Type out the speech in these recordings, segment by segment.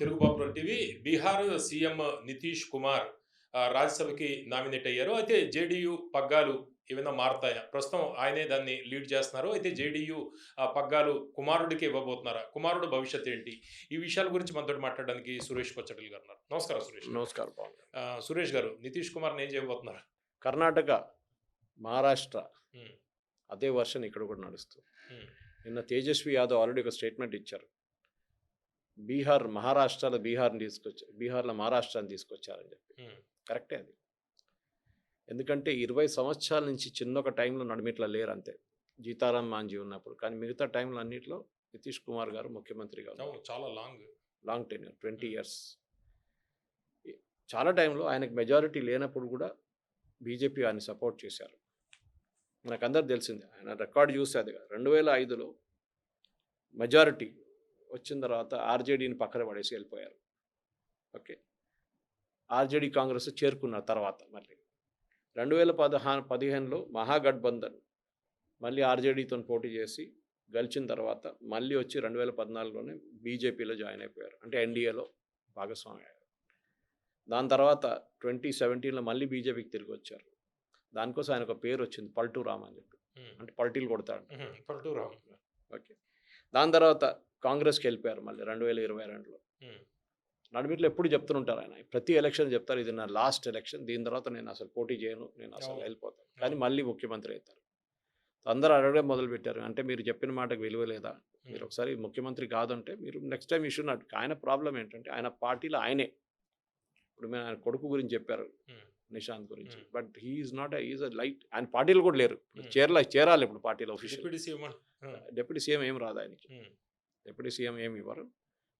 Telugu popular TV. Bihar CM Nitish Kumar రాజ్యసభకి nominate అయ్యారు. అయితే జేడీయూ పగ్గాలు ఏమైనా మారతాయా? ప్రస్తుతం ఆయనే దాన్ని లీడ్ చేస్తున్నారు. అయితే జేడీయూ పగ్గాలు కుమారుడికి ఇవ్వబోతున్నారా? కుమారుడు భవిష్యత్తు ఏంటి? ఈ విషయాల గురించి మనతోటి మాట్లాడడానికి సురేష్ కొచ్చటిల్ గారు ఉన్నారు. నమస్కారం సురేష్ గారు. నమస్కారం బాబు. సురేష్ గారు, నితీష్ కుమార్‌ని ఏం చేయబోతున్నారు? కర్ణాటక, మహారాష్ట్ర హ్మ్. అదే వర్షన్ ఇక్కడ కూడా నడుస్తుంది. హ్మ్. నిన్న తేజస్వి యాదవ్ ఆల్రెడీ ఒక స్టేట్మెంట్ ఇచ్చారు. బీహార్లో మహారాష్ట్రాన్ని తీసుకొచ్చారని చెప్పి. హ్మ్. కరెక్టే అది. ఎందుకంటే 20 సంవత్సరాల నుంచి చిన్నొక టైంలో నడిమిట్లా లేరు అంతే. జీతారాం మాంజీ ఉన్నప్పుడు. కానీ మిగతా టైంలో అన్నిట్లో నితీష్ కుమార్ గారు ముఖ్యమంత్రిగా ఉన్నారు. అవును. చాలా లాంగ్ టెన్యూర్ 20 ఇయర్స్. చాలా టైంలో ఆయనకు మెజారిటీ లేనప్పుడు కూడా బీజేపీ ఆయన సపోర్ట్ చేశారు. మనకందరికి తెలిసిందే. ఆయన రికార్డు చూస్తే అది 2005లో మెజారిటీ వచ్చిన తర్వాత ఆర్జేడీని పక్కన పడేసి వెళ్ళిపోయారు. ఓకే. ఆర్జేడీ కాంగ్రెస్ చేరుకున్నారు తర్వాత మళ్ళీ 2015లో మహాగఠబంధన్ మళ్ళీ ఆర్జేడీతో పోటీ చేసి గెలిచిన తర్వాత మళ్ళీ వచ్చి 2014లోనే బీజేపీలో జాయిన్ అయిపోయారు. అంటే ఎన్డీఏలో భాగస్వామి అయ్యారు. దాని తర్వాత 2017లో మళ్ళీ బీజేపీకి తిరిగి వచ్చారు. దానికోసం ఆయన ఒక పేరు వచ్చింది, పల్టూ రామ్ అని చెప్పి. అంటే పల్టీలు కొడతాడు. పల్టూ రామ్. ఓకే. దాని తర్వాత కాంగ్రెస్కి వెళ్ళిపోయారు మళ్ళీ 2022లో. నడిమిట్లో ఎప్పుడు చెప్తుంటారు ఆయన, ప్రతి ఎలక్షన్ చెప్తారు, ఇది నా లాస్ట్ ఎలక్షన్, దీని తర్వాత నేను అసలు పోటీ చేయను, నేను అసలు వెళ్ళిపోతాను. కానీ మళ్ళీ ముఖ్యమంత్రి అవుతారు. అందరూ అడగడం మొదలుపెట్టారు, అంటే మీరు చెప్పిన మాటకు విలువ లేదా, మీరు ఒకసారి ముఖ్యమంత్రి కాదంటే మీరు నెక్స్ట్ టైం ఇష్యూ నాట్. ఆయన ప్రాబ్లం ఏంటంటే ఆయన పార్టీలో ఆయనే, ఇప్పుడు మేము ఆయన కొడుకు గురించి చెప్పారు, నిశాంత్ గురించి, but he's not is a light. ఆయన పార్టీలో కూడా లేరు, చేరాలి ఇప్పుడు పార్టీలో ఆఫీషియల్. డిప్యూటీ సీఎం ఏం రాదు ఆయనకి, డిప్యూటీ సీఎం ఏమి ఇవ్వరు.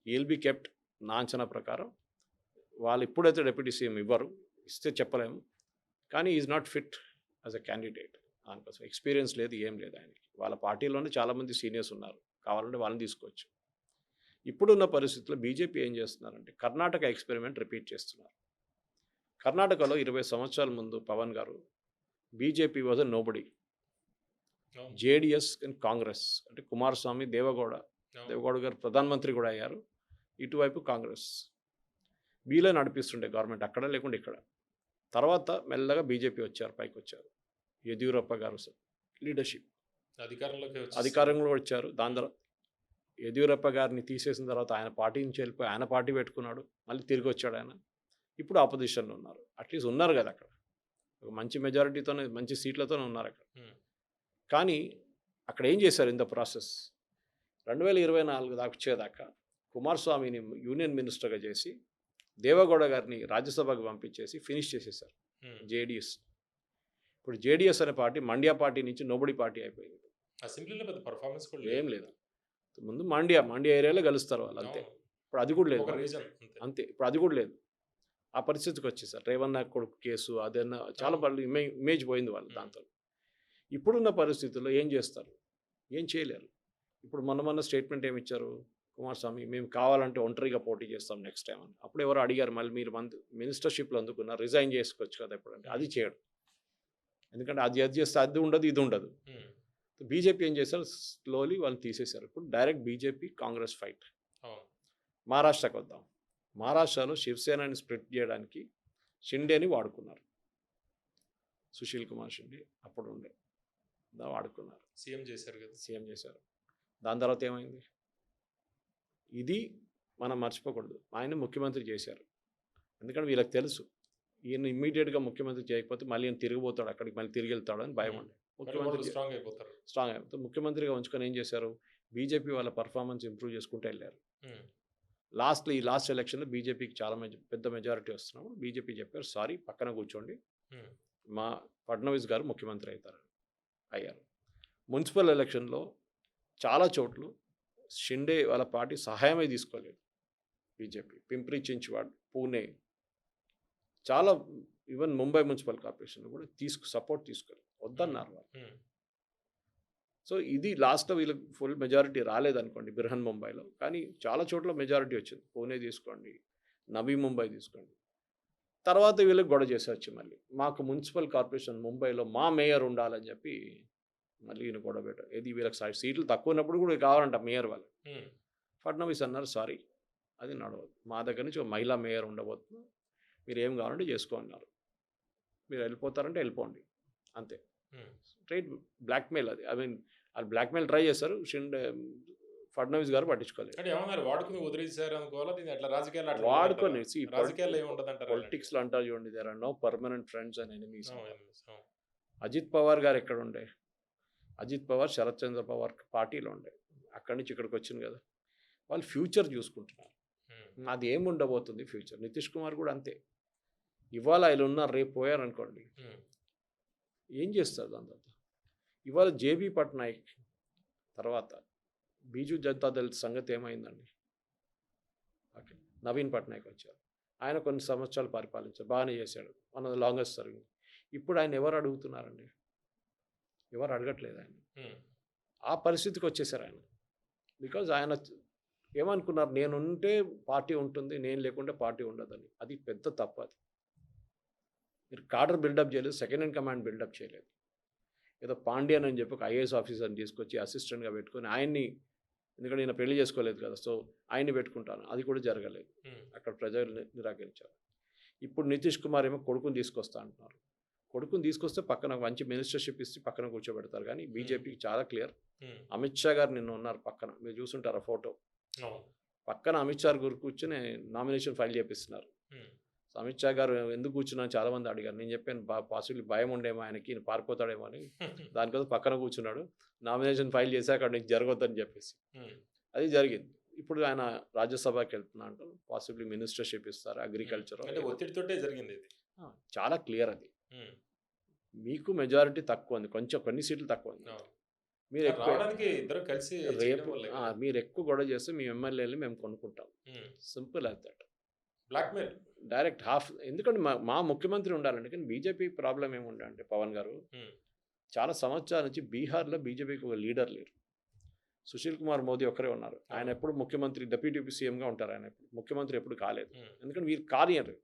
He'll be kept. నా అంచనా ప్రకారం వాళ్ళు ఇప్పుడైతే డిప్యూటీ సీఎం ఇవ్వరు, ఇస్తే చెప్పలేము. కానీ is not fit as a candidate. దానికోసం ఎక్స్పీరియన్స్ లేదు, ఏం లేదు ఆయనకి. వాళ్ళ పార్టీలోనే చాలామంది సీనియర్స్ ఉన్నారు, కావాలంటే వాళ్ళని తీసుకోవచ్చు. ఇప్పుడున్న పరిస్థితుల్లో బీజేపీ ఏం చేస్తున్నారంటే కర్ణాటక ఎక్స్పెరిమెంట్ రిపీట్ చేస్తున్నారు. కర్ణాటకలో 20 సంవత్సరాల ముందు పవన్ గారు BJP was a nobody. JDS and Congress, అంటే కుమారస్వామి, దేవగౌడ గారు ప్రధానమంత్రి కూడా అయ్యారు. ఇటువైపు కాంగ్రెస్, వీళ్ళే నడిపిస్తుండే గవర్నమెంట్ అక్కడ లేకుండా ఇక్కడ. తర్వాత మెల్లగా బీజేపీ వచ్చారు, పైకి వచ్చారు. యడ్యూరప్ప గారు లీడర్షిప్ అధికారంలో వచ్చారు. దాని తర్వాత యడ్యూరప్ప గారిని తీసేసిన తర్వాత ఆయన పార్టీ నుంచి వెళ్ళిపోయి ఆయన పార్టీ పెట్టుకున్నాడు, మళ్ళీ తిరిగి వచ్చాడు ఆయన. ఇప్పుడు ఆపోజిషన్లో ఉన్నారు. అట్లీస్ట్ ఉన్నారు కదా అక్కడ, ఒక మంచి మెజారిటీతోనే, మంచి సీట్లతోనే ఉన్నారు అక్కడ. కానీ అక్కడ ఏం చేశారు ఇన్ ద ప్రాసెస్, 2024 దాకా వచ్చేదాకా కుమారస్వామిని యూనియన్ మినిస్టర్గా చేసి దేవగౌడ గారిని రాజ్యసభకు పంపించేసి ఫినిష్ చేసేసారు జేడిఎస్. ఇప్పుడు జేడిఎస్ అనే పార్టీ మండ్యా పార్టీ నుంచి నోబడి పార్టీ అయిపోయింది. ఏం లేదు. ముందు మండ్యా ఏరియాలో గెలుస్తారు వాళ్ళు, అంతే. ఇప్పుడు అది కూడా లేదు, అంతే. ఇప్పుడు అది కూడా లేదు. ఆ పరిస్థితికి వచ్చేసారు. రేవన్న కొడుకు కేసు అదన్నా చాలా వాళ్ళు ఇమేజ్ పోయింది వాళ్ళు దాంతో. ఇప్పుడున్న పరిస్థితుల్లో ఏం చేస్తారు, ఏం చేయలేరు. ఇప్పుడు మొన్న స్టేట్మెంట్ ఏమి ఇచ్చారు కుమారస్వామి, మేము కావాలంటే ఒంటరిగా పోటీ చేస్తాం నెక్స్ట్ టైం అని. అప్పుడు ఎవరు అడిగారు, మళ్ళీ మీరు మినిస్టర్షిప్లో అందుకున్నారు, రిజైన్ చేసుకోవచ్చు కదా ఎప్పుడంటే. అది చేయడం, ఎందుకంటే అది చేస్తే అది ఉండదు, ఇది ఉండదు. బీజేపీ ఏం చేశారు, స్లోలీ వాళ్ళు తీసేశారు. ఇప్పుడు డైరెక్ట్ బీజేపీ కాంగ్రెస్ ఫైట్. మహారాష్ట్రకు వద్దాం. మహారాష్ట్రలో శివసేనని స్ప్లిట్ చేయడానికి షిండేని వాడుకున్నారు. సుశీల్ కుమార్ షిండే అప్పుడు ఉండే, వాడుకున్నారు, సీఎం చేశారు. దాని తర్వాత ఏమైంది, ఇది మనం మర్చిపోకూడదు. ఆయన ముఖ్యమంత్రి చేశారు, ఎందుకంటే వీళ్ళకి తెలుసు ఈయన ఇమ్మీడియట్గా ముఖ్యమంత్రి చేయకపోతే మళ్ళీ ఈయన తిరిగిపోతాడు, అక్కడికి మళ్ళీ తిరిగి వెళ్తాడు అని భయం ఉండే. ముఖ్యమంత్రి స్ట్రాంగ్ అయిపోతారు. ముఖ్యమంత్రిగా ఉంచుకొని ఏం చేశారు, బీజేపీ వాళ్ళ పర్ఫార్మెన్స్ ఇంప్రూవ్ చేసుకుంటూ వెళ్ళారు. ఈ లాస్ట్ ఎలక్షన్లో బీజేపీకి చాలా పెద్ద మెజారిటీ వస్తున్నప్పుడు బీజేపీ చెప్పారు, సారీ పక్కన కూర్చోండి, మా ఫడ్నవీస్ గారు ముఖ్యమంత్రి అయ్యారు. మున్సిపల్ ఎలక్షన్లో చాలా చోట్ల షిండే వాళ్ళ పార్టీ సహాయమే తీసుకోలేదు బీజేపీ. పింప్రి చించ్వాడ్, పూణే, చాలా, ఈవెన్ ముంబై మున్సిపల్ కార్పొరేషన్ కూడా సపోర్ట్ తీసుకోలేదు, వద్దన్నారు వాళ్ళు. సో ఇది లాస్ట్లో వీళ్ళకి ఫుల్ మెజారిటీ రాలేదనుకోండి బిర్హన్ ముంబైలో, కానీ చాలా చోట్ల మెజారిటీ వచ్చింది. పూణే తీసుకోండి, నవీ ముంబై తీసుకోండి. తర్వాత వీళ్ళకి గొడవ చేసేవచ్చు, మళ్ళీ మాకు మున్సిపల్ కార్పొరేషన్ ముంబైలో మా మేయర్ ఉండాలని చెప్పి మళ్ళీ ఈయన గొడవ పెట్టారు. ఇది వీళ్ళకి సీట్లు తక్కువ ఉన్నప్పుడు కూడా కావాలంట మేయర్ వాళ్ళు. ఫడ్నవీస్ అన్నారు, సారీ అది నడవదు. మా దగ్గర నుంచి ఒక మహిళా మేయర్ ఉండబోతుంది. మీరు ఏం కావాలంటే చేసుకోన్నారు. మీరు వెళ్ళిపోతారంటే వెళ్ళిపోండి అంతే. స్ట్రైట్ బ్లాక్మెయిల్ అది. ఐ మీన్ వాళ్ళు బ్లాక్మెయిల్ ట్రై చేశారు. ఫడ్నవీస్ గారు పట్టించుకోలేదు. అంటే ఏమన్నారు, వాడుకుని వదిలేసారు అనుకోవాలా, దీన్ని అట్లా రాజకీయాలు అట్లా వాడుకొని రాజకీయాల్లో ఏమి ఉండదంటారు పొలిటిక్స్లో అంటారు చూడండి, there are no permanent friends and enemies. Ajit Pawar గారు ఎక్కడ ఉండే? అజిత్ పవార్ శరత్ చంద్ర పవార్ పార్టీలో ఉండే, అక్కడి నుంచి ఇక్కడికి వచ్చింది కదా. వాళ్ళు ఫ్యూచర్ చూసుకుంటున్నారు. అది ఏమి ఉండబోతుంది ఫ్యూచర్. నితీష్ కుమార్ కూడా అంతే. ఇవాళ ఆయన ఉన్నారు, రేపు పోయారు అనుకోండి, ఏం చేస్తారు దాని తర్వాత? ఇవాళ జేబీ పట్నాయక్ తర్వాత బీజు జనతాదళ్ సంగతి ఏమైందండి? ఓకే, నవీన్ పట్నాయక్ వచ్చారు. ఆయన కొన్ని సంవత్సరాలు పరిపాలించారు, బాగానే చేశాడు, one of the longest serving. ఇప్పుడు ఆయన ఎవరు అడుగుతున్నారండి? ఎవరు అడగట్లేదు ఆయన. ఆ పరిస్థితికి వచ్చేసారు ఆయన. బికాజ్ ఆయన ఏమనుకున్నారు, నేనుంటే పార్టీ ఉంటుంది, నేను లేకుంటే పార్టీ ఉండదని. అది పెద్ద తప్పు. అది మీరు కాడర్ బిల్డప్ చేయలేదు, సెకండ్ హ్యాండ్ కమాండ్ బిల్డప్ చేయలేదు. ఏదో పాండ్యన్ అని చెప్పి ఒక ఐఏఎస్ ఆఫీసర్ని తీసుకొచ్చి అసిస్టెంట్గా పెట్టుకొని ఆయన్ని, ఎందుకంటే నేను పెళ్లి చేసుకోలేదు కదా, సో ఆయన్ని పెట్టుకుంటాను, అది కూడా జరగలేదు. అక్కడ ప్రజలు నిరాకరించారు. ఇప్పుడు నితీష్ కుమార్ ఏమో కొడుకుని తీసుకొస్తా అంటున్నారు. కొడుకుని తీసుకొస్తే పక్కన మంచి మినిస్టర్షిప్ ఇస్తే పక్కన కూర్చోబెడతారు. కానీ బీజేపీకి చాలా క్లియర్. అమిత్ షా గారు నిన్న ఉన్నారు పక్కన, మీరు చూసుంటారు ఆ ఫోటో. పక్కన అమిత్ షా గారు కూర్చొని నామినేషన్ ఫైల్ చేపిస్తున్నారు. సో అమిత్ షా గారు ఎందుకు కూర్చున్నాను చాలామంది అడిగారు. నేను చెప్పాను పాసిబుల్లీ భయం ఉండేమో ఆయనకి, పారిపోతాడేమో అని. దానికోసం పక్కన కూర్చున్నాడు. నామినేషన్ ఫైల్ చేసి అక్కడ నుంచి జరగొద్దని చెప్పేసి అది జరిగింది. ఇప్పుడు ఆయన రాజ్యసభకి వెళ్తున్నా అంటారు. పాసిబుల్లీ మినిస్టర్షిప్ ఇస్తారు, అగ్రికల్చర్. ఒత్తిడితోటే జరిగింది. చాలా క్లియర్ అది. మీకు మెజారిటీ తక్కువ ఉంది, కొంచెం కొన్ని సీట్లు తక్కువ ఉంది. మీరు రేపు మీరు ఎక్కువ గొడవ చేస్తే మీ ఎమ్మెల్యేలు మేము కొనుక్కుంటాం. Simple as that. Blackmail direct half. ఎందుకంటే మా ముఖ్యమంత్రి ఉండాలండి. కానీ బీజేపీ ప్రాబ్లం ఏముండే అంటే పవన్ గారు చాలా సంవత్సరాల నుంచి బీహార్లో బీజేపీకి ఒక లీడర్ లేరు. సుశీల్ కుమార్ మోదీ ఒక్కరే ఉన్నారు. ఆయన ఎప్పుడు ముఖ్యమంత్రి, డిప్యూటీ సీఎంగా ఉంటారు. ఆయన ముఖ్యమంత్రి ఎప్పుడు కాలేదు. ఎందుకంటే వీరు కార్యరు.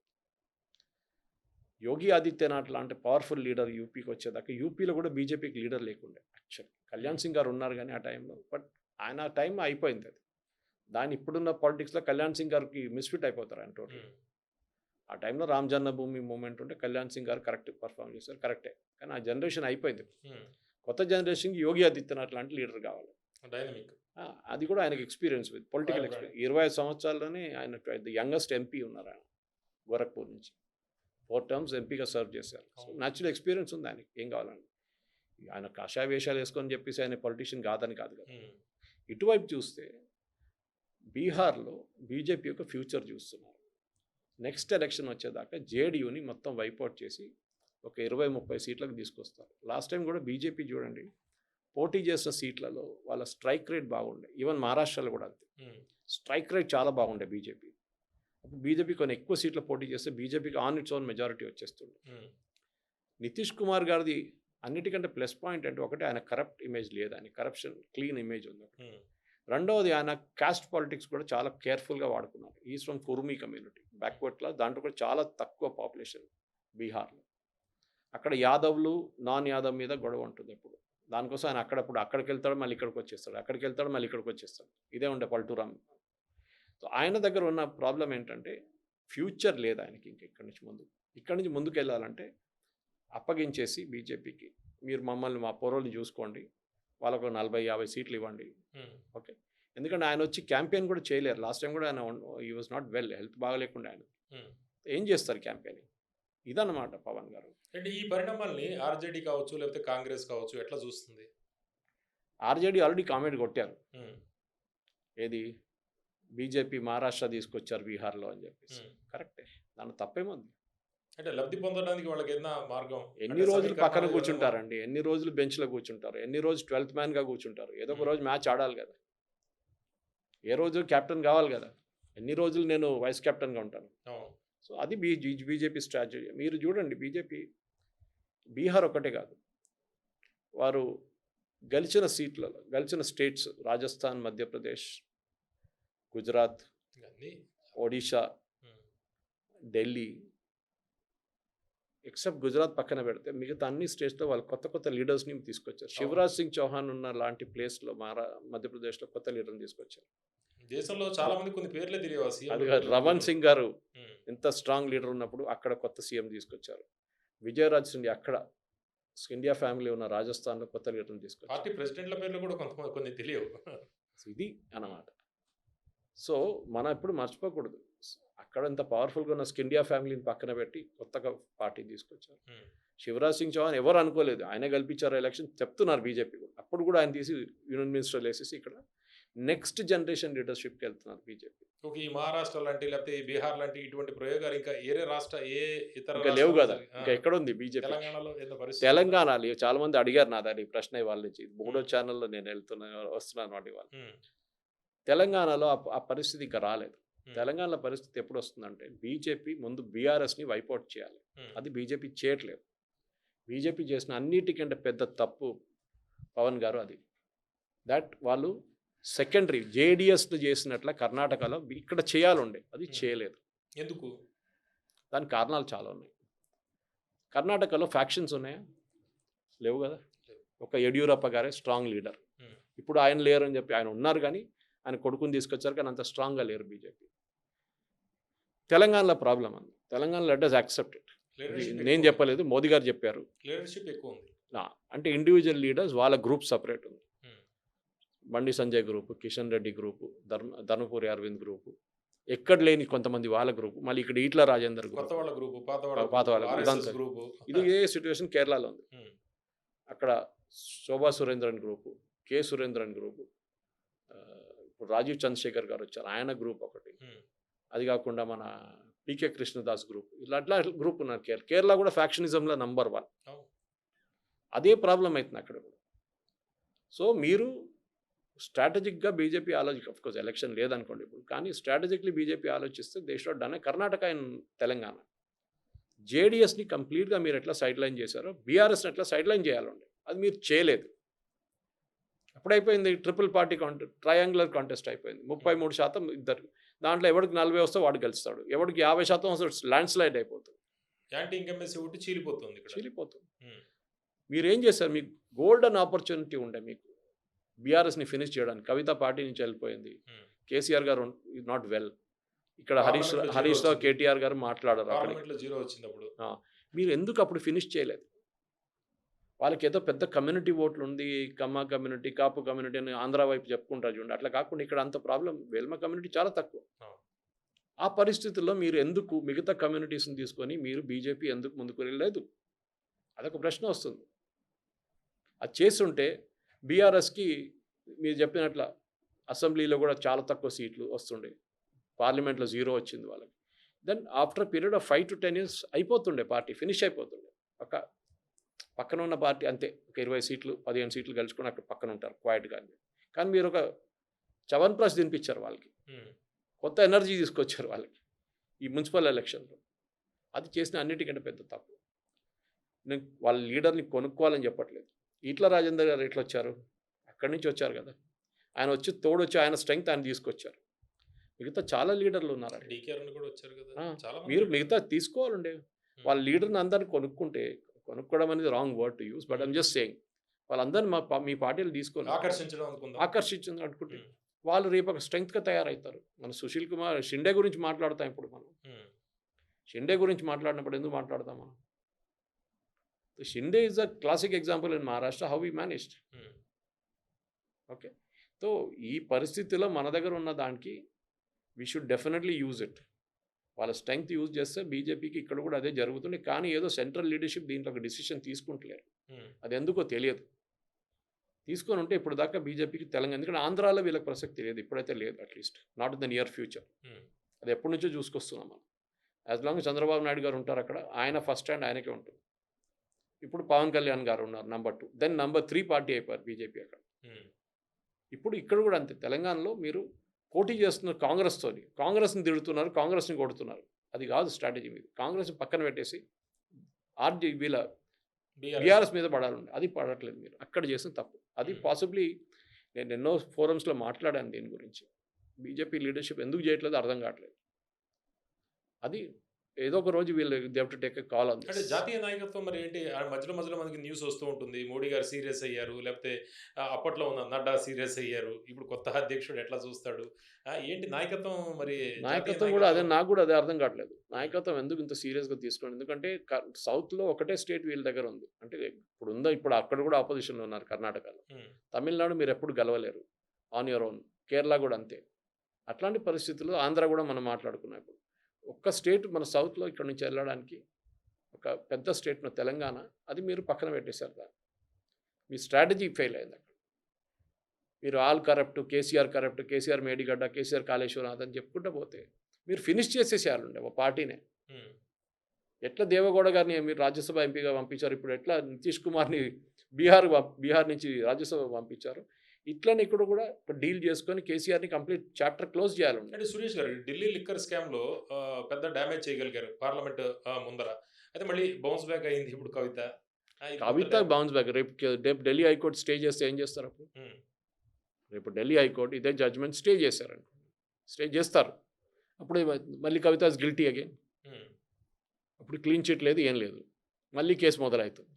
యోగి ఆదిత్యనాథ్ లాంటి పవర్ఫుల్ లీడర్ యూపీకి వచ్చేదాకా యూపీలో కూడా బీజేపీకి లీడర్ లేకుండే. యాక్చువల్లీ కళ్యాణ్ సింగ్ గారు ఉన్నారు కానీ ఆ టైంలో, బట్ ఆయన టైం అయిపోయింది అది. దాని ఇప్పుడున్న పాలిటిక్స్లో కళ్యాణ్ సింగ్ గారికి మిస్ఫిట్ అయిపోతారు ఆయన టోటల్. ఆ టైంలో రామ్ జన్మభూమి మూమెంట్ ఉంటే కళ్యాణ్ సింగ్ గారు కరెక్ట్ పర్ఫామ్ చేశారు, కరెక్టే. కానీ ఆ జనరేషన్ అయిపోయింది. కొత్త జనరేషన్కి యోగి ఆదిత్యనాథ్ లాంటి లీడర్ కావాలి. డైనమిక్. అది కూడా ఆయనకి ఎక్స్పీరియన్స్ విత్ పొలిటికల్ ఎక్స్పీరియన్స్. 25 సంవత్సరాల్లోనే ఆయన యంగెస్ట్ ఎంపీ ఉన్నారు. ఆయన గోరఖ్పూర్ నుంచి 4 టర్మ్స్ ఎంపీగా సర్వ్ చేశారు. సో న్యాచురల్ ఎక్స్పీరియన్స్ ఉంది ఆయనకి. ఏం కావాలండి, ఆయన కాషాయ వేషాలు వేసుకొని చెప్పేసి ఆయన పొలిటీషియన్ కాదని కాదు కదా. ఇటువైపు చూస్తే బీహార్లో బీజేపీ యొక్క ఫ్యూచర్ చూస్తున్నారు. నెక్స్ట్ ఎలక్షన్ వచ్చేదాకా జేడీయూని మొత్తం వైపౌట్ చేసి ఒక 20-30 సీట్లకు తీసుకొస్తారు. లాస్ట్ టైం కూడా బీజేపీ చూడండి, పోటీ చేసిన సీట్లలో వాళ్ళ స్ట్రైక్ రేట్ బాగుండే. ఈవెన్ మహారాష్ట్రలో కూడా అంతే, స్ట్రైక్ రేట్ చాలా బాగుండే బీజేపీ. అప్పుడు బీజేపీ కొన్ని ఎక్కువ సీట్లు పోటీ చేస్తే బీజేపీకి ఆన్ ఇట్స్ ఓన్ మెజారిటీ వచ్చేస్తుంది. నితీష్ కుమార్ గారిది అన్నిటికంటే ప్లస్ పాయింట్ అంటే ఒకటి, ఆయన కరప్ట్ ఇమేజ్ లేదు. ఆయన కరప్షన్ క్లీన్ ఇమేజ్ ఉంది. రెండవది, ఆయన కాస్ట్ పాలిటిక్స్ కూడా చాలా కేర్ఫుల్గా వాడుకున్నారు. ఈజ్ ఫ్రమ్ కుర్మీ కమ్యూనిటీ, బ్యాక్వర్డ్లో. దాంట్లో కూడా చాలా తక్కువ పాపులేషన్ బీహార్లో. అక్కడ యాదవ్లు నాన్ యాదవ్ మీద గొడవ ఉంటుంది ఎప్పుడు. దానికోసం ఆయన అక్కడికి వెళ్తాడు, మళ్ళీ ఇక్కడికి వచ్చేస్తాడు, అక్కడికి వెళ్తాడు, మళ్ళీ ఇక్కడికి వచ్చేస్తాడు. ఇదే ఉండే పల్టూరామ్. సో ఆయన దగ్గర ఉన్న ప్రాబ్లం ఏంటంటే ఫ్యూచర్ లేదు ఆయనకి. ఇక్కడి నుంచి ముందుకు వెళ్ళాలంటే అప్పగించేసి బీజేపీకి, మీరు మమ్మల్ని మా పొరల్ని చూసుకోండి, వాళ్ళకు 40-50 సీట్లు ఇవ్వండి. ఓకే, ఎందుకంటే ఆయన వచ్చి క్యాంపెయిన్ కూడా చేయలేరు. లాస్ట్ టైం కూడా ఆయన he was not well, health బాగలేకుండా ఆయన ఏం చేస్తారు క్యాంపెయినింగ్. ఇదన్నమాట పవన్ గారు. అంటే ఈ పరిణామాల్ని ఆర్జేడీ కావచ్చు, లేకపోతే కాంగ్రెస్ కావచ్చు, ఎట్లా చూస్తుంది? ఆర్జేడీ ఆల్రెడీ కామెంట్ కొట్టారు. ఏది, బీజేపీ మహారాష్ట్ర తీసుకొచ్చారు బీహార్లో అని చెప్పేసి. కరెక్టే, దాంట్లో తప్పేముంది? అంటే లబ్ధి పొందడానికి వాళ్ళకి ఏదైనా మార్గం? ఎన్ని రోజులు పక్కన కూర్చుంటారండి, ఎన్ని రోజులు బెంచ్లో కూర్చుంటారు, ఎన్ని రోజులు 12th మ్యాన్గా కూర్చుంటారు? ఏదో ఒక రోజు మ్యాచ్ ఆడాలి కదా, ఏ రోజు కెప్టెన్ కావాలి కదా. ఎన్ని రోజులు నేను వైస్ కెప్టెన్గా ఉంటాను? సో అది బీజేపీ స్ట్రాటజీ. మీరు చూడండి, బీజేపీ బీహార్ ఒకటే కాదు, వారు గెలిచిన సీట్లలో, గెలిచిన స్టేట్స్ రాజస్థాన్, మధ్యప్రదేశ్, గుజరాత్, ఒడిషా, ఢిల్లీ, ఎక్సెప్ట్ గుజరాత్ పక్కన పెడితే మిగతా అన్ని స్టేట్స్లో వాళ్ళు కొత్త లీడర్స్ని తీసుకొచ్చారు. శివరాజ్ సింగ్ చౌహాన్ ఉన్న లాంటి ప్లేస్లో మధ్యప్రదేశ్లో కొత్త లీడర్ని తీసుకొచ్చారు. దేశంలో చాలా మంది కొన్ని పేర్లే తెలియవు ఆ అది సీఎం. రమణ్ సింగ్ గారు ఉమ్. ఎంత స్ట్రాంగ్ లీడర్ ఉన్నప్పుడు అక్కడ కొత్త సీఎం తీసుకొచ్చారు. విజయరాజ్ సింధియా అక్కడ ఇండియా ఫ్యామిలీ ఉన్న రాజస్థాన్లో కొత్త లీడర్ని తీసుకొచ్చారు. పార్టీ ప్రెసిడెంట్ల పేర్లు కూడా కొంతమంది కొన్ని తెలియవు. ఇది అన్నమాట. సో మనం ఎప్పుడు మర్చిపోకూడదు. అక్కడ ఇంత పవర్ఫుల్గా ఉన్న ఇండియా ఫ్యామిలీని పక్కన పెట్టి కొత్తగా పార్టీ తీసుకొచ్చారు. ఉమ్. శివరాజ్ సింగ్ చౌహాన్ ఎవరు అనుకోలేదు, ఆయనే గెలిపించారు ఎలక్షన్ చెప్తున్నారు బీజేపీ కూడా. అప్పుడు కూడా ఆయన తీసి యూనియన్ మినిస్టర్లు వేసేసి ఇక్కడ నెక్స్ట్ జనరేషన్ లీడర్షిప్కి వెళ్తున్నారు బీజేపీ. ఓకే, ఈ మహారాష్ట్ర లాంటి లేకపోతే ఈ బీహార్ లాంటి ఇటువంటి ప్రయోగాలు ఇంకా ఏ ఇతర ఇంకా లేవు కదా, రాష్ట్రాల్లో ఇంకా ఎక్కడ ఉంది బీజేపీ? తెలంగాణలో ఎంత పరిస్థితి? తెలంగాణ చాలా మంది అడిగారు నా దాని ప్రశ్న ఇవాళ నుంచి, 3వ ఛానల్లో నేను వస్తున్నాను వాటి వాళ్ళు. ఉమ్. తెలంగాణలో ఆ పరిస్థితి ఇంకా రాలేదు. ఉమ్. తెలంగాణలో పరిస్థితి ఎప్పుడు వస్తుందంటే బీజేపీ ముందు బీఆర్ఎస్ని వైపౌట్ చేయాలి. ఉమ్. అది బీజేపీ చేయట్లేదు. బీజేపీ చేసిన అన్నిటికంటే పెద్ద తప్పు పవన్ గారు అది. వాళ్ళు సెకండరీ జేడిఎస్లు చేసినట్ల కర్ణాటకలో ఇక్కడ చేయాలండే, అది చేయలేదు. ఎందుకు? దానికి కారణాలు చాలా ఉన్నాయి. కర్ణాటకలో ఫ్యాక్షన్స్ ఉన్నాయా? లేవు కదా. ఒక యడ్యూరప్ప గారే స్ట్రాంగ్ లీడర్. ఇప్పుడు ఆయన లేరు అని చెప్పి, ఆయన ఉన్నారు కానీ ఆయన కొడుకుని తీసుకొచ్చారు కానీ అంత స్ట్రాంగ్గా లేరు బీజేపీ. తెలంగాణలో ప్రాబ్లం ఉంది. తెలంగాణలో లెట్ అస్ యాక్సెప్ట్ ఇట్. నేను చెప్పలేదు, మోదీ గారు చెప్పారు. లీడర్షిప్ ఎక్కువ ఉంది. అంటే ఇండివిజువల్ లీడర్స్ వాళ్ళ గ్రూప్ సపరేట్ ఉంది. Um. Bandi Sanjay group, Kishan Reddy group, Dharmapuri Arvind group, ఎక్కడ లేని కొంతమంది వాళ్ళ గ్రూపు, మళ్ళీ ఇక్కడ ఈట్ల రాజేందర్ కొత్త గ్రూప్, వాళ్ళ గ్రూపు, పాత పాత వాళ్ళ వాళ్ళ ఇదంతా. గ్రూపు. ఇది ఏ సిచ్యువేషన్ కేరళలో ఉంది. ఉమ్. అక్కడ శోభా సురేంద్రన్ గ్రూపు, కే సురేంద్రన్ గ్రూపు, ఇప్పుడు రాజీవ్ చంద్రశేఖర్ గారు వచ్చారు, ఆయన గ్రూప్ ఒకటి. ఉమ్. అది కాకుండా మన పీకే కృష్ణదాస్ గ్రూప్, అట్లా గ్రూప్ ఉన్నారు. కేరళ కూడా ఫ్యాక్షనిజంలో నంబర్ 1. అవును. అదే ప్రాబ్లం అవుతుంది అక్కడ కూడా. సో మీరు స్ట్రాటజిక్గా బీజేపీ అఫ్కోర్స్ ఎలక్షన్ లేదనుకోండి ఇప్పుడు, కానీ స్ట్రాటజిక్లీ బీజేపీ ఆలోచిస్తే they should done Karnataka and Telangana. జేడిఎస్ని కంప్లీట్గా మీరు ఎట్లా సైడ్ లైన్ చేశారో బీఆర్ఎస్ని ఎట్లా సైడ్ లైన్ చేయాలండి, అది మీరు చేయలేదు. అప్పుడైపోయింది ట్రిపుల్ పార్టీ ట్రయాంగులర్ కాంటెస్ట్ అయిపోయింది. 33% ఇద్దరు, దాంట్లో ఎవరికి 40 వస్తే వాడు గెలుస్తాడు, ఎవరికి 50% వస్తే ల్యాండ్ స్లైడ్ అయిపోతుంది, యాంటీ ఇన్కంబెన్సీ ఒకటి చీలిపోతుంది ఇక్కడ. చీలిపోతుంది. ఉమ్. మీరేం చేశారు? మీకు గోల్డెన్ ఆపర్చునిటీ ఉండే మీకు బీఆర్ఎస్ని ఫినిష్ చేయడానికి. కవిత పార్టీ నుంచి వెళ్ళిపోయింది. ఉమ్. కేసీఆర్ గారు ఈజ్ నాట్ వెల్. ఇక్కడ పార్లమెంట్లో జీరో హరీష్ రావు, వచ్చింది. కేటీఆర్ గారు మాట్లాడారు. పార్లమెంట్లో 0 వచ్చింది అప్పుడు. మీరు ఎందుకు అప్పుడు ఫినిష్ చేయలేదు? వాళ్ళకి ఏదో పెద్ద కమ్యూనిటీ ఓట్లు ఉంది, కమ్మ కమ్యూనిటీ, కాపు కమ్యూనిటీ అని ఆంధ్ర వైపు చెప్పుకుంటారు చూడండి. అట్లా కాకుండా ఇక్కడ అంత ప్రాబ్లం, వెల్మ కమ్యూనిటీ చాలా తక్కువ. ఆ పరిస్థితుల్లో మీరు ఎందుకు మిగతా కమ్యూనిటీస్ని తీసుకొని మీరు బీజేపీ ఎందుకు ముందుకు వెళ్ళలేదు? అదొక ప్రశ్న వస్తుంది. అది చేస్తుంటే బీఆర్ఎస్కి మీరు చెప్పినట్ల అసెంబ్లీలో కూడా చాలా తక్కువ సీట్లు వస్తుండే, పార్లమెంట్లో 0 వచ్చింది వాళ్ళకి. Then after period of 5 to 10 years అయిపోతుండే, పార్టీ ఫినిష్ అయిపోతుండే. పక్కన ఉన్న పార్టీ అంతే, ఒక 20 సీట్లు 15 సీట్లు గెలుచుకొని అక్కడ పక్కన ఉంటారు క్వైట్గా. కానీ మీరు ఒక చవన్ప్రాష్ తినిపించారు వాళ్ళకి, కొత్త ఎనర్జీ తీసుకొచ్చారు వాళ్ళకి ఈ మున్సిపల్ ఎలక్షన్లో. అది చేసిన అన్నిటికంటే పెద్ద తప్పు. నేను వాళ్ళ లీడర్ని కొనుక్కోవాలని చెప్పట్లేదు. ఈట్ల రాజేందర్ గారు ఎట్లా వచ్చారు? అక్కడి నుంచి వచ్చారు కదా, ఆయన వచ్చి తోడొచ్చి ఆయన స్ట్రెంగ్త్ ఆయన తీసుకొచ్చారు. మిగతా చాలా లీడర్లు ఉన్నారు. కూడా వచ్చారు కదా, చాలా మీరు మిగతా తీసుకోవాలండి. వాళ్ళ లీడర్ని అందరిని కొనుక్కోవడం అనేది wrong word to use, but I'm just saying వాళ్ళందరినీ మీ పార్టీలు తీసుకొని ఆకర్షించడం అనుకుంటే వాళ్ళు రేపు ఒక స్ట్రెంగ్త్గా తయారవుతారు. మన సుశీల్ కుమార్ షిండే గురించి మాట్లాడతాం ఇప్పుడు మనం. షిండే గురించి మాట్లాడినప్పుడు ఎందుకు మాట్లాడతాం మనం? Shinde is a classic example in Maharashtra how we managed. Okay, so ఈ పరిస్థితిలో మన దగ్గర ఉన్న దానికి we should definitely use it. వాళ్ళ స్ట్రెంగ్త్ యూజ్ చేస్తే బీజేపీకి ఇక్కడ కూడా అదే జరుగుతుంది. కానీ ఏదో సెంట్రల్ లీడర్షిప్ దీంట్లో ఒక డిసిషన్ తీసుకుంటలేరు, అది ఎందుకో తెలియదు. తీసుకొని ఉంటే ఇప్పుడు దాకా బీజేపీకి తెలంగాణ, ఎందుకంటే ఆంధ్రాలో వీళ్ళకి ప్రసక్తి లేదు, ఇప్పుడైతే లేదు, at least not in the near future. అది ఎప్పటి నుంచో చూసుకొస్తున్నాం మనం. యాజ్ లాంగ్ చంద్రబాబు నాయుడు గారు ఉంటారు అక్కడ, ఆయన ఫస్ట్ హ్యాండ్ ఆయనకే ఉంటుంది. ఇప్పుడు పవన్ కళ్యాణ్ గారు ఉన్నారు నంబర్ 2, దెన్ నంబర్ 3 పార్టీ అయిపోయారు బీజేపీ అక్కడ. ఇప్పుడు ఇక్కడ కూడా అంతే. తెలంగాణలో మీరు పోటీ చేస్తున్నారు కాంగ్రెస్తోని, కాంగ్రెస్ని తిడుతున్నారు, కాంగ్రెస్ని కొడుతున్నారు. అది కాదు స్ట్రాటజీ. మీద కాంగ్రెస్ని పక్కన పెట్టేసి వీళ్ళ బీఆర్ఎస్ మీద పడాలండి, అది పడట్లేదు. మీరు అక్కడ చేసిన తప్పు. అది పాసిబ్లీ నేను ఎన్నో ఫోరమ్స్లో మాట్లాడాను దీని గురించి. బీజేపీ లీడర్షిప్ ఎందుకు చేయట్లేదు అర్థం కావట్లేదు. అది ఏదో ఒక రోజు వీళ్ళు they have to take a call on అంటే దిస్. జాతీయ నాయకత్వం మరి ఏంటి? మధ్యలో మధ్యలో మనకి న్యూస్ వస్తూ ఉంటుంది. మోడీ గారు సీరియస్ అయ్యారు. లేకపోతే అప్పట్లో ఉన్న నడ్డా సీరియస్ అయ్యారు. ఇప్పుడు కొత్త అధ్యక్షుడు ఎట్లా చూస్తాడు? ఏంటి నాయకత్వం మరి జాతీయ నాయకత్వం కూడా అదే, నాయకత్వం? నాకు కూడా అదే అర్థం కావట్లేదు. హ్మ్. నాయకత్వం ఎందుకు ఇంత సీరియస్‌గా తీసుకోండి? ఎందుకంటే సౌత్‌లో ఒకటే స్టేట్ వీళ్ళ దగ్గర ఉంది. అంటే ఇప్పుడు అక్కడ కూడా అపోజిషన్‌లో ఉన్నారు కర్ణాటకలో. హ్మ్. తమిళనాడు మీరెప్పుడు గెలవలేరు. On your own. కేరళ కూడా అంతే. అట్లాంటి పరిస్థితుల్లో ఆంధ్ర కూడా మనం మాట్లాడుకున్నాం ఇప్పుడు. ఒక్క స్టేట్ మన సౌత్‌లో ఇక్కడ నుంచి వెళ్ళడానికి ఒక పెద్ద స్టేట్ మన తెలంగాణ, అది మీరు పక్కన పెట్టేశారు దాన్ని. మీ స్ట్రాటజీ ఫెయిల్ అయింది అక్కడ. మీరు all corrupt, KCR corrupt, KCR Medigadda, KCR Kaleshwaranath అని చెప్పుకుంటూ పోతే మీరు ఫినిష్ చేసేసేయాలండి ఒక పార్టీనే. హ్మ్. ఎట్లా దేవగౌడ గారిని మీరు రాజ్యసభ ఎంపీగా పంపించారు, ఇప్పుడు ఎట్లా నితీష్ కుమార్ని బీహార్ నుంచి రాజ్యసభ పంపించారు. ఇట్లనే ఇక్కడ కూడా ఒక డీల్ చేసుకొని కేసీఆర్ని కంప్లీట్ చాప్టర్ క్లోజ్ చేయాలండి. అంటే సురేష్ గారు ఢిల్లీ లిక్కర్ స్కామ్‌లో పెద్ద డ్యామేజ్ చేయగలిగారు పార్లమెంట్ ముందర. అయితే మళ్ళీ బౌన్స్ బ్యాక్ అయింది ఇప్పుడు కవిత. ఇది కొత్త కవిత బౌన్స్ బ్యాక్. రేపు ఢిల్లీ హైకోర్టు స్టే చేస్తే ఏం చేస్తారు అప్పుడు? హ్మ్. రేపు ఢిల్లీ హైకోర్టు ఇదే జడ్జ్మెంట్ స్టే చేశారండి. స్టే చేస్తారు. అప్పుడు మళ్ళీ కవిత ఇస్ గిల్టీ అగైన్. హ్మ్. అప్పుడు క్లీన్ చిట్ లేదు, ఏం లేదు. మళ్ళీ కేసు మొదలవుతుంది.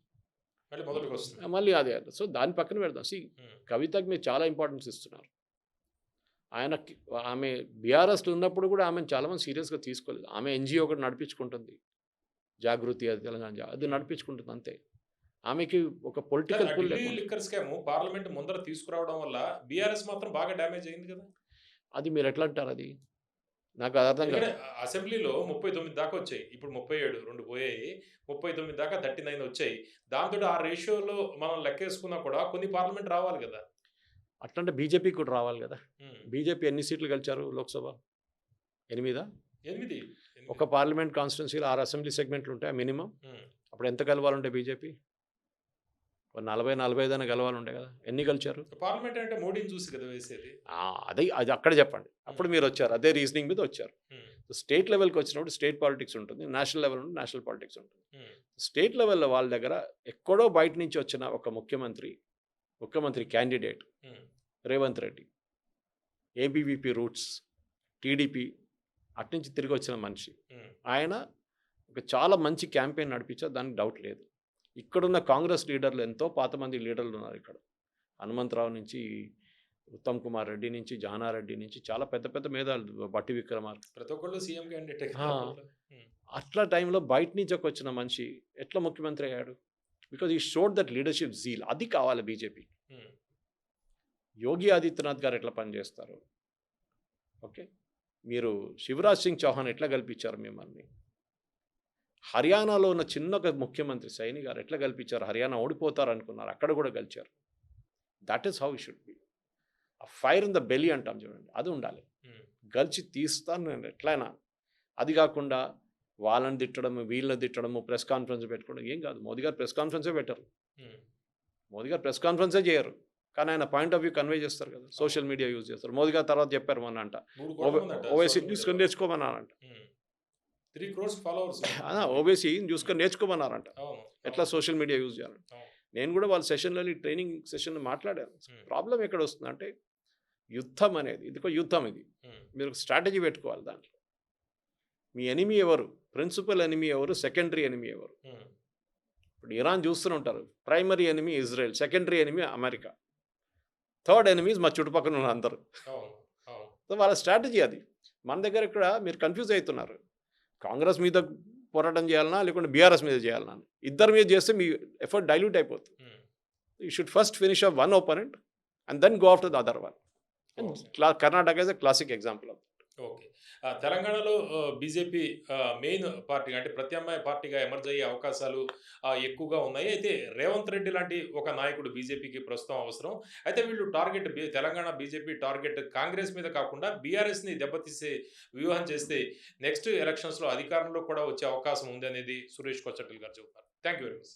మళ్ళీ మొదలుకొస్తుంది. మళ్ళీ అదే. సో దాన్ని పక్కన పెడదాం. హ్మ్. కవితకి మీరు చాలా ఇంపార్టెన్స్ ఇస్తున్నారు. ఆమె బీఆర్ఎస్లో ఉన్నప్పుడు కూడా ఆమెను చాలామంది సీరియస్గా తీసుకోలేదు. ఆమె ఎన్జిఓ ఒకటి నడిపించుకుంటుంది. జాగృతి, అది తెలంగాణ అది నడిపించుకుంటుంది అంతే. ఆమెకి ఒక కానీ పొలిటికల్ ఆ పుల్ ఢిల్లీ లేకుండా. లిక్కర్ స్కామ్ పార్లమెంట్ ముందర తీసుకురావడం వల్ల బీఆర్ఎస్ మాత్రం బాగా డ్యామేజ్ అయింది కదా! అది మీరు ఎట్లా అంటారు అది? నాకు అది అర్థం ఎందుకంటే కాదు. అసెంబ్లీలో 39 దాకా వచ్చాయి. ఇప్పుడు 37 2 పోయాయి. 39 దాకా 39 వచ్చాయి. దాంతోటి ఆ రేషియోలో మనం లెక్కేసుకున్నా కూడా కొన్ని పార్లమెంట్ రావాలి కదా! అట్లంటే బీజేపీ కూడా రావాలి కదా. హ్మ్. బీజేపీ ఎన్ని సీట్లు గెలిచారు లోక్సభ? 8 8 ఒక పార్లమెంట్ కాన్స్టిట్యున్సీలో 6 అసెంబ్లీ సెగ్మెంట్లు ఉంటాయి మినిమం. హ్మ్. అప్పుడు ఎంత గెలవాలంటే బీజేపీ? 40, 45 అయినా గెలవాలంటే కదా. ఎన్ని గెలిచారు? పార్లమెంట్ అంటే మోడీని చూసి కదా వేసేది. అది అక్కడ చెప్పండి. అప్పుడు మీరు వచ్చారు, అదే రీజనింగ్ మీద వచ్చారు. హ్మ్. స్టేట్ లెవెల్కి వచ్చినప్పుడు స్టేట్ పాలిటిక్స్ ఉంటుంది, నేషనల్ లెవెల్ నుండి నేషనల్ పాలిటిక్స్ ఉంటుంది. హ్మ్. స్టేట్ లెవెల్లో వాళ్ళ దగ్గర ఎక్కడో బయట నుంచి వచ్చిన ఒక ముఖ్యమంత్రి క్యాండిడేట్ హ్మ్. Revanth Reddy, ABVP roots, TDP అట్నుంచి తిరిగి వచ్చిన మనిషి. హ్మ్. ఆయన ఒక చాలా మంచి క్యాంపెయిన్ నడిపించారు, దానికి డౌట్ లేదు. ఇక్కడున్న కాంగ్రెస్ లీడర్లు ఎంతో పాతమంది లీడర్లు ఉన్నారు ఇక్కడ. హనుమంతరావు నుంచి, ఉత్తమ్ కుమార్ రెడ్డి నుంచి, జానారెడ్డి నుంచి చాలా పెద్ద పెద్ద మేధావులు, బట్టి విక్రమార్క. ప్రతి ఒక్కళ్ళు సీఎం క్యాండిడేటే ఆ, కదా అప్పట్లో. హ్మ్. అట్లా టైంలో బయట నుంచి వచ్చిన మనిషి ఎట్లా ముఖ్యమంత్రి అయ్యాడు? బికాజ్ ఈ షోడ్ దట్ లీడర్షిప్ జీల్. అది కావాలి బీజేపీ. హ్మ్. యోగి ఆదిత్యనాథ్ గారు ఎట్లా పనిచేస్తారు? ఓకే, మీరు శివరాజ్ సింగ్ చౌహాన్ ఎట్లా గెలిపించారు మిమ్మల్ని? హర్యానాలో ఉన్న చిన్న ఒక ముఖ్యమంత్రి సైని గారు ఎట్లా గెలిపించారు? హర్యానా ఓడిపోతారు అనుకున్నారు, అక్కడ కూడా గెలిచారు. That is how it should be. ఆ ఫైర్ ఇన్ ద బెలీ అంటాం చూడండి, అది ఉండాలి. హ్మ్. గెలిచి తీస్తాను నేను ఎట్లయినా. అది కాకుండా వాళ్ళని తిట్టడము, వీళ్ళని తిట్టడము, ప్రెస్ కాన్ఫరెన్స్ పెట్టుకోవడం ఏం కాదు. మోదీ గారు ప్రెస్ కాన్ఫరెన్సే పెట్టరు. హ్మ్. మోదీ గారు ప్రెస్ కాన్ఫరెన్సే చేయరు. కానీ ఆయన పాయింట్ ఆఫ్ వ్యూ కన్వే చేస్తారు కదా, సోషల్ మీడియా యూజ్ చేస్తారు. మోదీ గారు తర్వాత చెప్పారు మొన్న అంట, 3 కోట్ల మందంట ఓవైసీ సోషల్ చూసుకొని మీడియాలో. నేర్చుకోమన్నారంట. 3 crores ఫాలోవర్స్. ఓవైసీని చూసుకొని నేర్చుకోమన్నారంట అవును. ఎట్లా సోషల్ మీడియా యూజ్ చేయాలి. అవును. నేను కూడా వాళ్ళ సెషన్లో ట్రైనింగ్ సెషన్ మాట్లాడాను. హ్మ్. ప్రాబ్లం ఎక్కడ వస్తుందంటే యుద్ధం అనేది, ఇదిగో యుద్ధం ఇది. హ్మ్. మీరు స్ట్రాటజీ పెట్టుకోవాలి దాంట్లో. మీ ఎనిమీ ఎవరు, ప్రిన్సిపల్ ఎనిమీ ఎవరు, సెకండరీ ఎనిమీ ఎవరు. హ్మ్. ఇప్పుడు ఇరాన్ చూస్తూనే ఉంటారు, primary enemy Israel, secondary enemy America, third enemies మా చుట్టుపక్కల ఉన్న అందరూ. అవును. అవును. సో వాళ్ళ స్ట్రాటజీ అది. మన దగ్గర ఇక్కడ మీరు కన్ఫ్యూజ్ అవుతున్నారు, కాంగ్రెస్ మీద పోరాటం చేయాలన్నా లేకుంటే బీఆర్ఎస్ మీద చేయాలన్నా. ఇద్దరి మీద చేస్తే మీ ఎఫర్ట్ డైల్యూట్ అయిపోతుంది. Hmm. You should first finish up one opponent and then go after the other one. Okay. Karnataka is a classic example of. Okay. తెలంగాణలో బీజేపీ మెయిన్ పార్టీగా అంటే ప్రత్యామ్నాయ పార్టీగా ఎమర్జ్ అయ్యే అవకాశాలు ఎక్కువగా ఉన్నాయి. అయితే రేవంత్ రెడ్డి లాంటి ఒక నాయకుడు బీజేపీకి ప్రస్తుతం అవసరం. అయితే వీళ్ళు target Telangana BJP target Congress మీద కాకుండా బీఆర్ఎస్‌ని దెబ్బతీసే వ్యూహం చేస్తే నెక్స్ట్ ఎలక్షన్స్‌లో అధికారంలో కూడా వచ్చే అవకాశం ఉందనేది సురేష్ కొచ్చటిల్ గారు చెబుతున్నారు. Thank you very much.